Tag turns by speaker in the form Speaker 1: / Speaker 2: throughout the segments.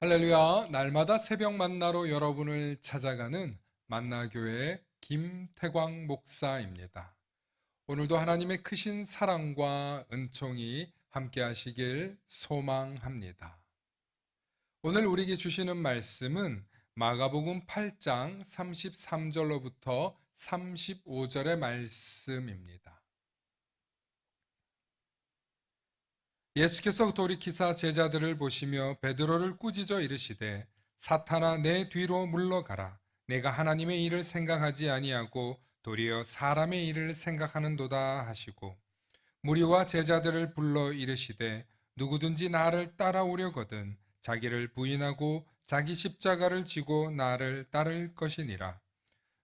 Speaker 1: 할렐루야, 날마다 새벽 만나로 여러분을 찾아가는 만나교회의 김태광 목사입니다. 오늘도 하나님의 크신 사랑과 은총이 함께 하시길 소망합니다. 오늘 우리에게 주시는 말씀은 마가복음 8장 33절로부터 35절의 말씀입니다. 예수께서 돌이키사 제자들을 보시며 베드로를 꾸짖어 이르시되 사탄아 내 뒤로 물러가라. 내가 하나님의 일을 생각하지 아니하고 도리어 사람의 일을 생각하는도다 하시고 무리와 제자들을 불러 이르시되 누구든지 나를 따라오려거든 자기를 부인하고 자기 십자가를 지고 나를 따를 것이니라.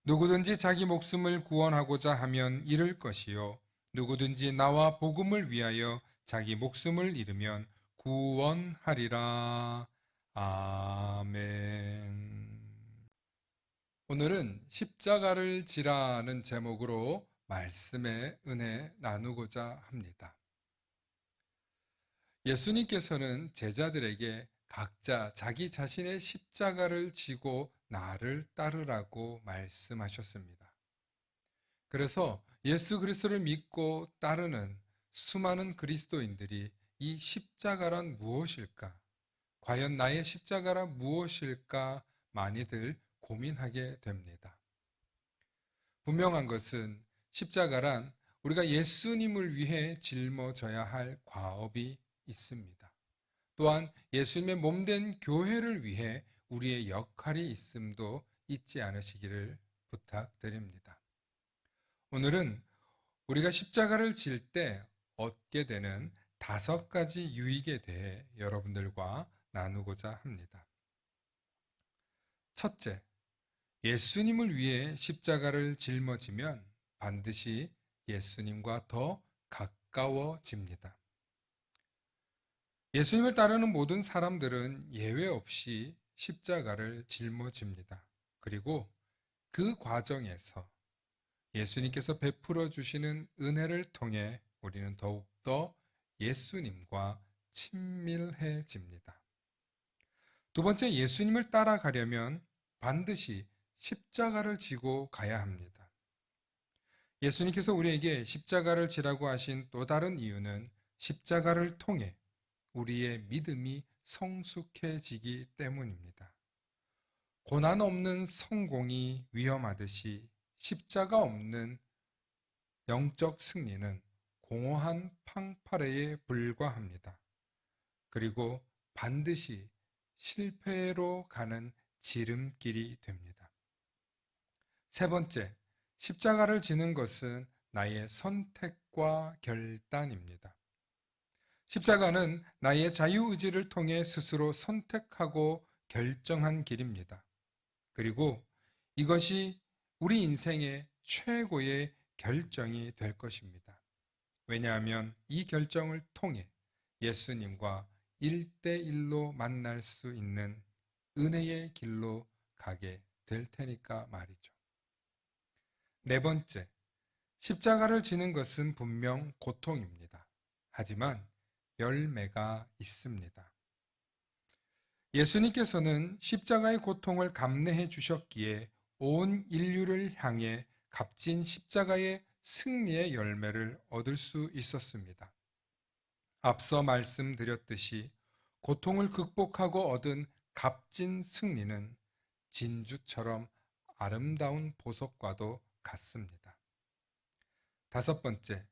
Speaker 1: 누구든지 자기 목숨을 구원하고자 하면 잃을 것이요 누구든지 나와 복음을 위하여 자기 목숨을 잃으면 구원하리라. 아멘. 오늘은 십자가를 지라는 제목으로 말씀의 은혜 나누고자 합니다. 예수님께서는 제자들에게 각자 자기 자신의 십자가를 지고 나를 따르라고 말씀하셨습니다. 그래서 예수 그리스도를 믿고 따르는 수많은 그리스도인들이 이 십자가란 무엇일까? 과연 나의 십자가란 무엇일까? 많이들 고민하게 됩니다. 분명한 것은 십자가란 우리가 예수님을 위해 짊어져야 할 과업이 있습니다. 또한 예수님의 몸된 교회를 위해 우리의 역할이 있음도 잊지 않으시기를 부탁드립니다. 오늘은 우리가 십자가를 질 때 얻게 되는 5가지 유익에 대해 여러분들과 나누고자 합니다. 첫째, 예수님을 위해 십자가를 짊어지면 반드시 예수님과 더 가까워집니다. 예수님을 따르는 모든 사람들은 예외 없이 십자가를 짊어집니다. 그리고 그 과정에서 예수님께서 베풀어 주시는 은혜를 통해 우리는 더욱더 예수님과 친밀해집니다. 두 번째, 예수님을 따라가려면 반드시 십자가를 지고 가야 합니다. 예수님께서 우리에게 십자가를 지라고 하신 또 다른 이유는 십자가를 통해 우리의 믿음이 성숙해지기 때문입니다. 고난 없는 성공이 위험하듯이 십자가 없는 영적 승리는 공허한 팡파레에 불과합니다. 그리고 반드시 실패로 가는 지름길이 됩니다. 세 번째, 십자가를 지는 것은 나의 선택과 결단입니다. 십자가는 나의 자유의지를 통해 스스로 선택하고 결정한 길입니다. 그리고 이것이 우리 인생의 최고의 결정이 될 것입니다. 왜냐하면 이 결정을 통해 예수님과 1대1로 만날 수 있는 은혜의 길로 가게 될 테니까 말이죠. 네 번째, 십자가를 지는 것은 분명 고통입니다. 하지만 열매가 있습니다. 예수님께서는 십자가의 고통을 감내해 주셨기에 온 인류를 향해 값진 십자가의 승리의 열매를 얻을 수 있었습니다. 앞서 말씀드렸듯이 고통을 극복하고 얻은 값진 승리는 진주처럼 아름다운 보석과도 같습니다. 다섯 번째,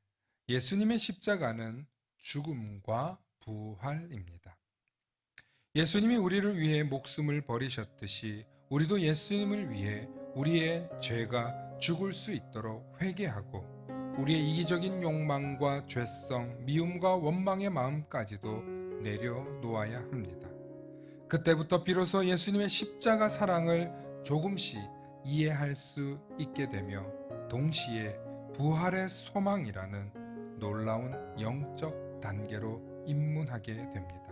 Speaker 1: 예수님의 십자가는 죽음과 부활입니다. 예수님이 우리를 위해 목숨을 버리셨듯이 우리도 예수님을 위해 우리의 죄가 죽을 수 있도록 회개하고 우리의 이기적인 욕망과 죄성, 미움과 원망의 마음까지도 내려놓아야 합니다. 그때부터 비로소 예수님의 십자가 사랑을 조금씩 이해할 수 있게 되며 동시에 부활의 소망이라는 놀라운 영적 단계로 입문하게 됩니다.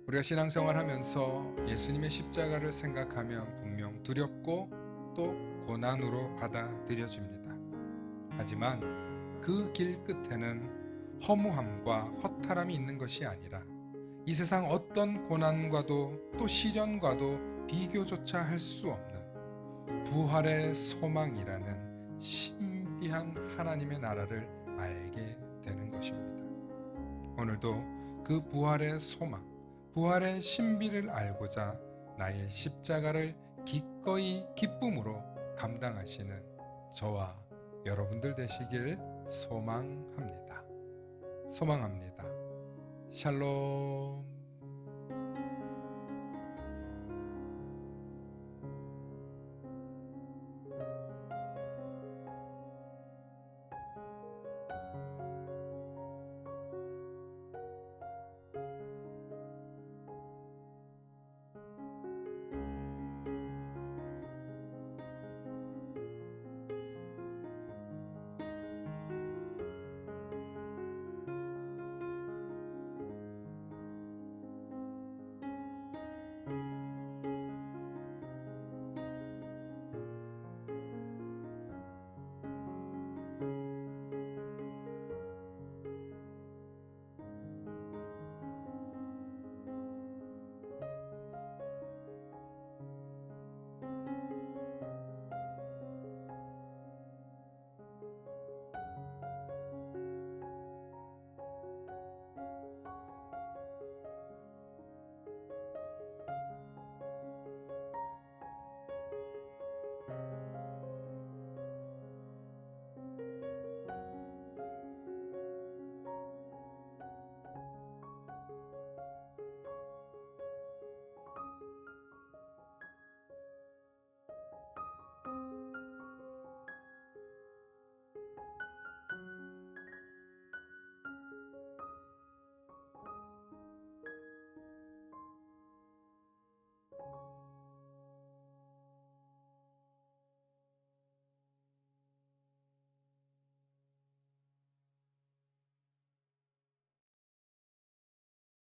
Speaker 1: 우리가 신앙생활 하면서 예수님의 십자가를 생각하면 분명 두렵고 또 고난으로 받아들여집니다. 하지만 그 길 끝에는 허무함과 허탈함이 있는 것이 아니라 이 세상 어떤 고난과도 또 시련과도 비교조차 할 수 없는 부활의 소망이라는 신비한 하나님의 나라를 알게 되는 것입니다. 오늘도 그 부활의 소망, 부활의 신비를 알고자 나의 십자가를 기꺼이 기쁨으로 감당하시는 저와 여러분들 되시길 소망합니다. 샬롬.